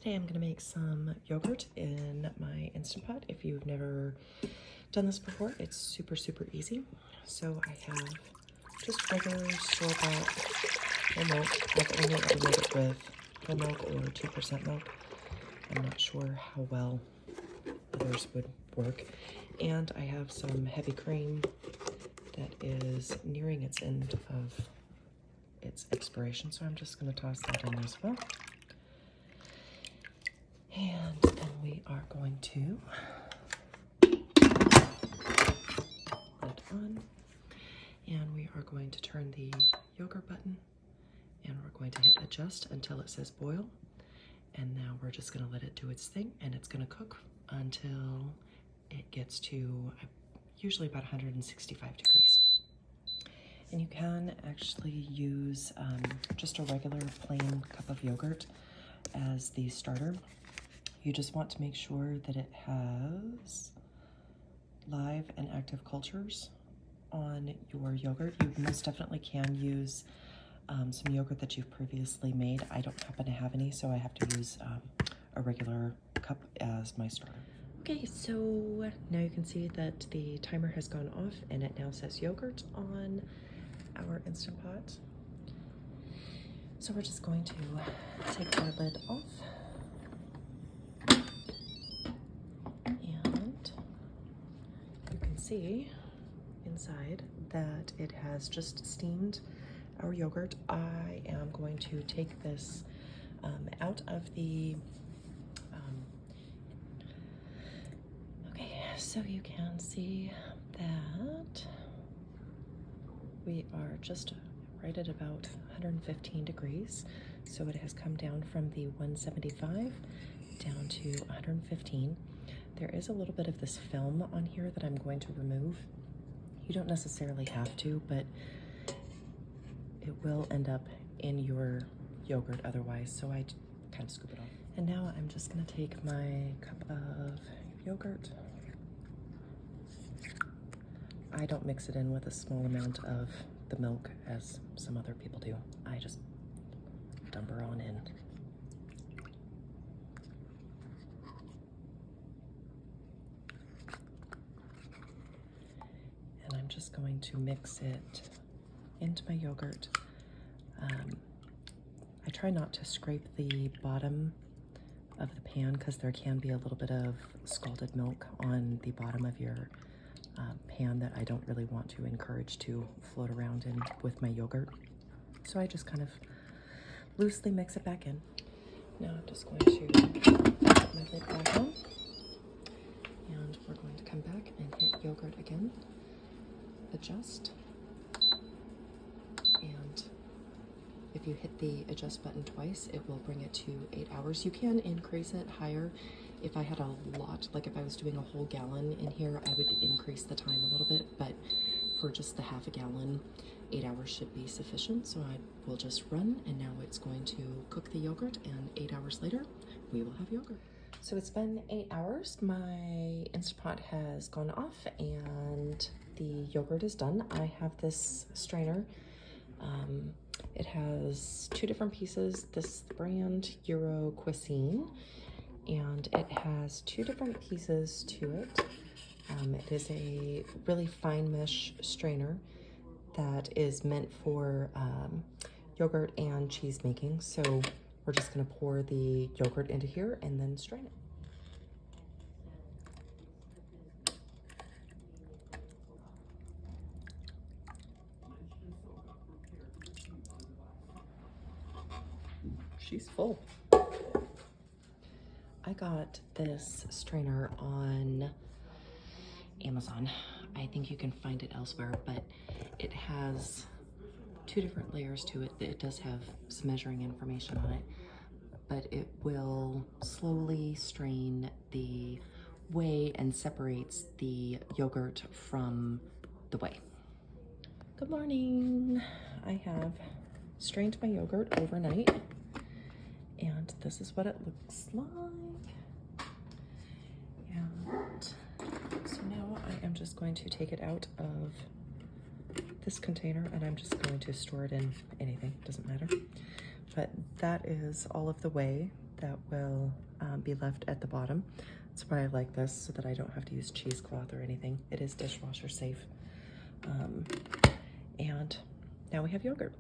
Today I'm gonna make some yogurt in my Instant Pot. If you've never done this before, it's super, super easy. So I have just regular store-bought whole milk. I've only ever made it with whole milk or 2% milk. I'm not sure how well others would work. And I have some heavy cream that is nearing its end of its expiration, so I'm just going to toss that in as well. And then we are going to put it on, and we are going to turn the yogurt button, and we're going to hit adjust until it says boil. And now we're just going to let it do its thing, and it's going to cook until it gets to usually about 165 degrees. And you can actually use just a regular plain cup of yogurt as the starter. You just want to make sure that it has live and active cultures on your yogurt. You most definitely can use some yogurt that you've previously made. I don't happen to have any, so I have to use a regular cup as my starter. Okay, so now you can see that the timer has gone off and it now says yogurt on our Instant Pot. So we're just going to take our lid off. And you can see inside that it has just steamed our yogurt. I am going to take this out of the okay, so you can see that we are just right at about 115 degrees. So it has come down from the 175 down to 115. There is a little bit of this film on here that I'm going to remove. You don't necessarily have to, but it will end up in your yogurt otherwise, so I kind of scoop it off. And now I'm just gonna take my cup of yogurt. I don't mix it in with a small amount of the milk as some other people do. I just dump her on in. And I'm just going to mix it into my yogurt. I try not to scrape the bottom of the pan because there can be a little bit of scalded milk on the bottom of your pan that I don't really want to encourage to float around in with my yogurt. So I just kind of loosely mix it back in. Now I'm just going to put my lid back on, and we're going to come back and hit yogurt again, adjust, and if you hit the adjust button twice, it will bring it to 8 hours. You can increase it higher. If I had a lot, like if I was doing a whole gallon in here, I would increase the time a little bit, but for just the half a gallon, 8 hours should be sufficient. So I will just run, and now it's going to cook the yogurt, and 8 hours later, we will have yogurt. So it's been 8 hours. My Instant Pot has gone off, and the yogurt is done. I have this strainer. It has two different pieces. This brand, Euro Cuisine, and it has two different pieces to it. It is a really fine mesh strainer that is meant for yogurt and cheese making. So we're just gonna pour the yogurt into here and then strain it. She's full. I got this strainer on Amazon. I think you can find it elsewhere, but it has two different layers to it. It does have some measuring information on it, but it will slowly strain the whey and separates the yogurt from the whey. Good morning. I have strained my yogurt overnight, and this is what it looks like. And so now I am just going to take it out of this container, and I'm just going to store it in anything, doesn't matter. But that is all of the whey that will be left at the bottom. That's why I like this, so that I don't have to use cheesecloth or anything. It is dishwasher safe. And now we have yogurt.